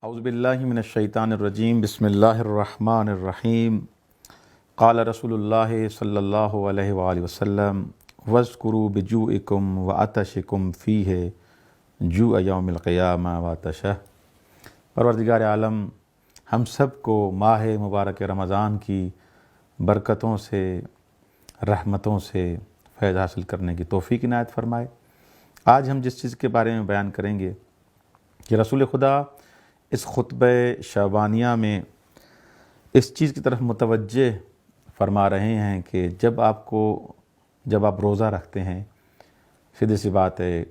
اعوذ باللہ من الشیطان الرجیم بسم اللہ الرحمن الرحیم قال رسول اللہ صلی اللہ علیہ وآلہ وسلم واذکروا بجوعکم وعطشکم فیہ جوع یوم القیامہ وعطشہ۔ پروردگار عالم ہم سب کو ماہ مبارک رمضان کی برکتوں سے رحمتوں سے فیض حاصل کرنے کی توفیق عنایت فرمائے۔ آج ہم جس چیز کے بارے میں بیان کریں گے کہ رسول خدا اس خطبہ شعبانیہ میں اس چیز کی طرف متوجہ فرما رہے ہیں کہ جب آپ روزہ رکھتے ہیں، سیدھی سی بات ہے،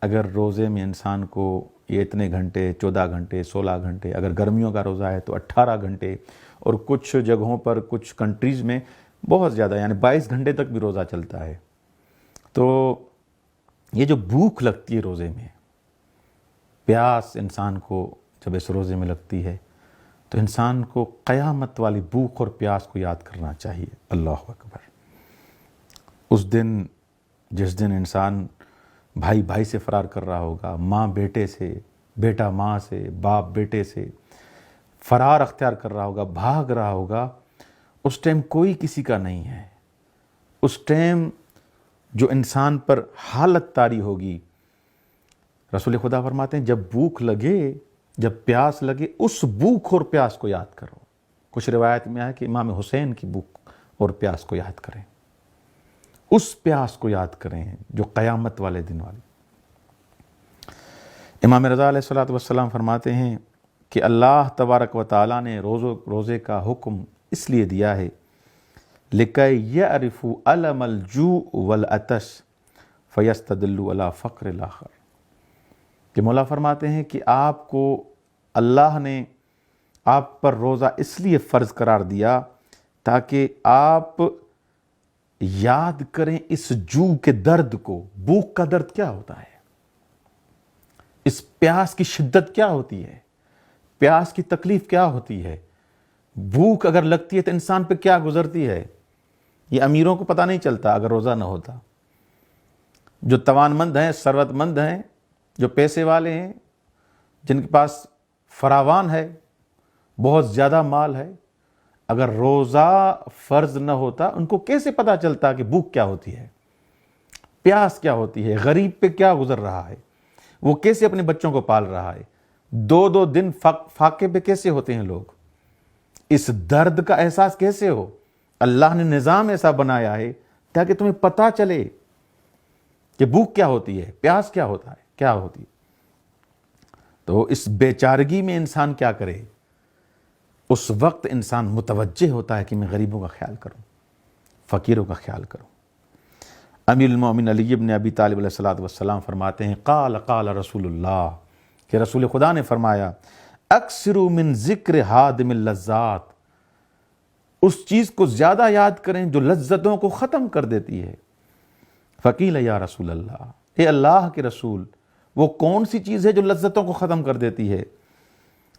اگر روزے میں انسان کو یہ اتنے گھنٹے 14 گھنٹے 16 گھنٹے، اگر گرمیوں کا روزہ ہے تو 18 گھنٹے، اور کچھ جگہوں پر کچھ کنٹریز میں بہت زیادہ یعنی 22 گھنٹے تک بھی روزہ چلتا ہے، تو یہ جو بھوک لگتی ہے روزے میں، پیاس انسان کو جب اس روزے میں لگتی ہے تو انسان کو قیامت والی بھوک اور پیاس کو یاد کرنا چاہیے۔ اللہ اکبر۔ اس دن جس دن انسان بھائی بھائی سے فرار کر رہا ہوگا، ماں بیٹے سے، بیٹا ماں سے، باپ بیٹے سے فرار اختیار کر رہا ہوگا، بھاگ رہا ہوگا، اس ٹائم کوئی کسی کا نہیں ہے۔ اس ٹائم جو انسان پر حالت طاری ہوگی، رسول خدا فرماتے ہیں جب بھوک لگے، جب پیاس لگے، اس بھوک اور پیاس کو یاد کرو۔ کچھ روایت میں ہے کہ امام حسین کی بھوک اور پیاس کو یاد کریں، اس پیاس کو یاد کریں جو قیامت والے دن والی۔ امام رضا علیہ السلام فرماتے ہیں کہ اللہ تبارک و تعالیٰ نے روزے کا حکم اس لیے دیا ہے لِكَيْ يَعْرِفُوا أَلَمَ الْجُوعِ وَالْعَطْشِ فَيَسْتَدِلُّوا عَلَى فَقْرِ الْآخَرِ، کہ مولا فرماتے ہیں کہ آپ کو اللہ نے آپ پر روزہ اس لیے فرض قرار دیا تاکہ آپ یاد کریں اس جوع کے درد کو۔ بھوک کا درد کیا ہوتا ہے؟ اس پیاس کی شدت کیا ہوتی ہے؟ پیاس کی تکلیف کیا ہوتی ہے؟ بھوک اگر لگتی ہے تو انسان پہ کیا گزرتی ہے؟ یہ امیروں کو پتہ نہیں چلتا اگر روزہ نہ ہوتا۔ جو توان مند ہیں، ثروت مند ہیں، جو پیسے والے ہیں، جن کے پاس فراوان ہے، بہت زیادہ مال ہے، اگر روزہ فرض نہ ہوتا ان کو کیسے پتہ چلتا کہ بھوک کیا ہوتی ہے، پیاس کیا ہوتی ہے، غریب پہ کیا گزر رہا ہے، وہ کیسے اپنے بچوں کو پال رہا ہے، 2 دن فاقے پہ کیسے ہوتے ہیں لوگ، اس درد کا احساس کیسے ہو۔ اللہ نے نظام ایسا بنایا ہے تاکہ تمہیں پتہ چلے کہ بھوک کیا ہوتی ہے، پیاس کیا ہوتا ہے، کیا ہوتی ہے۔ تو اس بیچارگی میں انسان کیا کرے؟ اس وقت انسان متوجہ ہوتا ہے کہ میں غریبوں کا خیال کروں، فقیروں کا خیال کروں۔ امیر المومنین علی بن ابی طالب علیہ السلام فرماتے ہیں قال رسول اللہ، کہ رسول خدا نے فرمایا اکثروا من ذکر ہادم اللذات، اس چیز کو زیادہ یاد کریں جو لذتوں کو ختم کر دیتی ہے۔ فقیل یا رسول اللہ، اے اللہ کے رسول، وہ کون سی چیز ہے جو لذتوں کو ختم کر دیتی ہے؟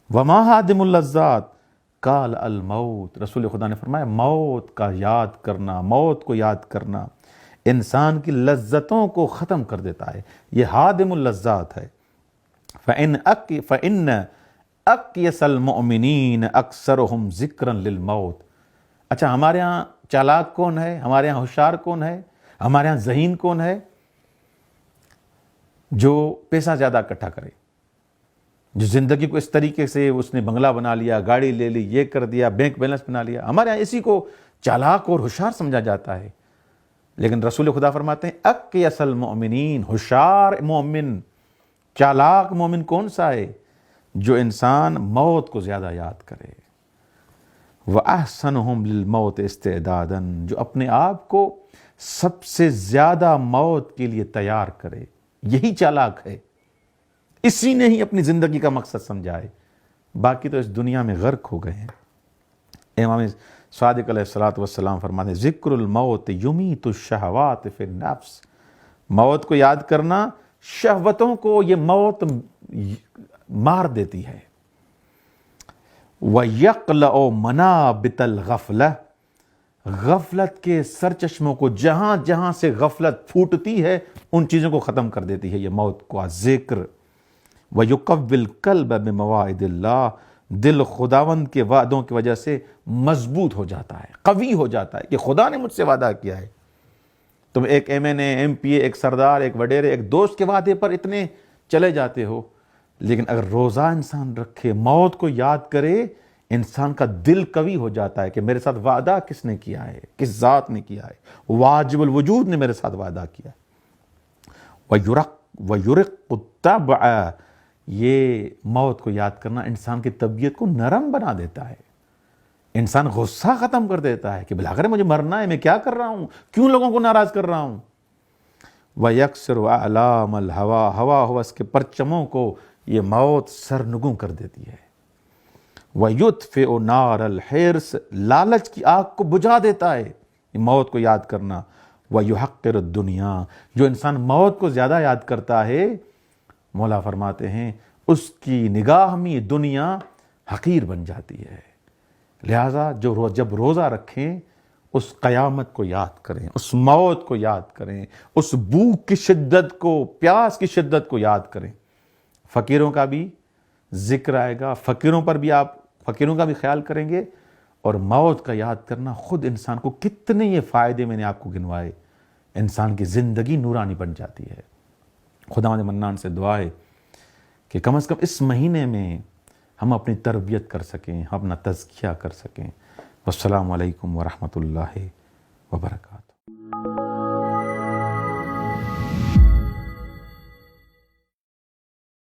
وما ہادم اللذات قال الموت، رسول خدا نے فرمایا موت کا یاد کرنا، موت کو یاد کرنا انسان کی لذتوں کو ختم کر دیتا ہے، یہ ہادم اللذات ہے۔ فَإِنَّ أَقْيَسَ الْمُؤْمِنِينَ أَكْثَرُهُمْ ذِكْرًا لِلْمَوْتِ۔ اچھا، ہمارے ہاں چالاک کون ہے، ہمارے ہاں ہوشیار کون ہے، ہمارے ہاں ذہین کون ہے؟ جو پیسہ زیادہ اکٹھا کرے، جو زندگی کو اس طریقے سے اس نے بنگلہ بنا لیا، گاڑی لے لی، یہ کر دیا، بینک بیلنس بنا لیا، ہمارے ہاں اسی کو چالاک اور ہوشیار سمجھا جاتا ہے۔ لیکن رسول خدا فرماتے ہیں اقیس المؤمنین، ہوشیار مومن، چالاک مومن کون سا ہے؟ جو انسان موت کو زیادہ یاد کرے۔ وَأَحْسَنُهُمْ لِلْمَوْتِ اسْتِعْدَادًا، جو اپنے آپ کو سب سے زیادہ موت کے لیے تیار کرے، یہی چالاک ہے، اسی نے ہی اپنی زندگی کا مقصد سمجھائے، باقی تو اس دنیا میں غرق ہو گئے ہیں۔ امام صادق علیہ السلام فرماتے ہیں ذکر الموت یمیت الشہوات فی النفس، موت کو یاد کرنا شہوتوں کو یہ موت مار دیتی ہے۔ وَيَقْلَعُ مَنَابِتَ الْغَفْلَةِ، غفلت کے سرچشموں کو، جہاں جہاں سے غفلت پھوٹتی ہے ان چیزوں کو ختم کر دیتی ہے یہ موت کا ذکر۔ وَيُقَوِّ الْقَلْبَ بِمَوَاعِدِ اللَّهِ، دل خداوند کے وعدوں کی وجہ سے مضبوط ہو جاتا ہے، قوی ہو جاتا ہے کہ خدا نے مجھ سے وعدہ کیا ہے۔ تم ایک ایم این اے، ایم پی اے، ایک سردار، ایک وڈیرے، ایک دوست کے وعدے پر اتنے چلے جاتے ہو، لیکن اگر روزہ انسان رکھے، موت کو یاد کرے، انسان کا دل قوی ہو جاتا ہے کہ میرے ساتھ وعدہ کس نے کیا ہے، کس ذات نے کیا ہے، واجب الوجود نے میرے ساتھ وعدہ کیا ہے۔ وَيُرِقُّ الطَّبْعَ، یہ موت کو یاد کرنا انسان کی طبیعت کو نرم بنا دیتا ہے، انسان غصہ ختم کر دیتا ہے کہ بلاخر مجھے مرنا ہے، میں کیا کر رہا ہوں، کیوں لوگوں کو ناراض کر رہا ہوں۔ وَيَكْسِرُ أَعْلَامَ الْهَوَىٰ، ہوا ہوس کے پرچموں کو یہ موت سرنگوں کر دیتی ہے۔ وَيُطْفِئُ نَارَ الْحِرْصِ، لالچ کی آگ کو بجھا دیتا ہے یہ موت کو یاد کرنا۔ وَيُحَقِّرُ الدُّنْيَا، جو انسان موت کو زیادہ یاد کرتا ہے، مولا فرماتے ہیں اس کی نگاہ میں دنیا حقیر بن جاتی ہے۔ لہٰذا جب روزہ رکھیں، اس قیامت کو یاد کریں، اس موت کو یاد کریں، اس بھوک کی شدت کو، پیاس کی شدت کو یاد کریں۔ فقیروں کا بھی ذکر آئے گا، فقیروں کا بھی خیال کریں گے، اور موت کا یاد کرنا خود انسان کو کتنے یہ فائدے میں نے آپ کو گنوائے، انسان کی زندگی نورانی بن جاتی ہے۔ خداوند منان سے دعا ہے کہ کم از کم اس مہینے میں ہم اپنی تربیت کر سکیں، ہم اپنا تزکیہ کر سکیں۔ والسلام علیکم ورحمۃ اللہ وبرکاتہ۔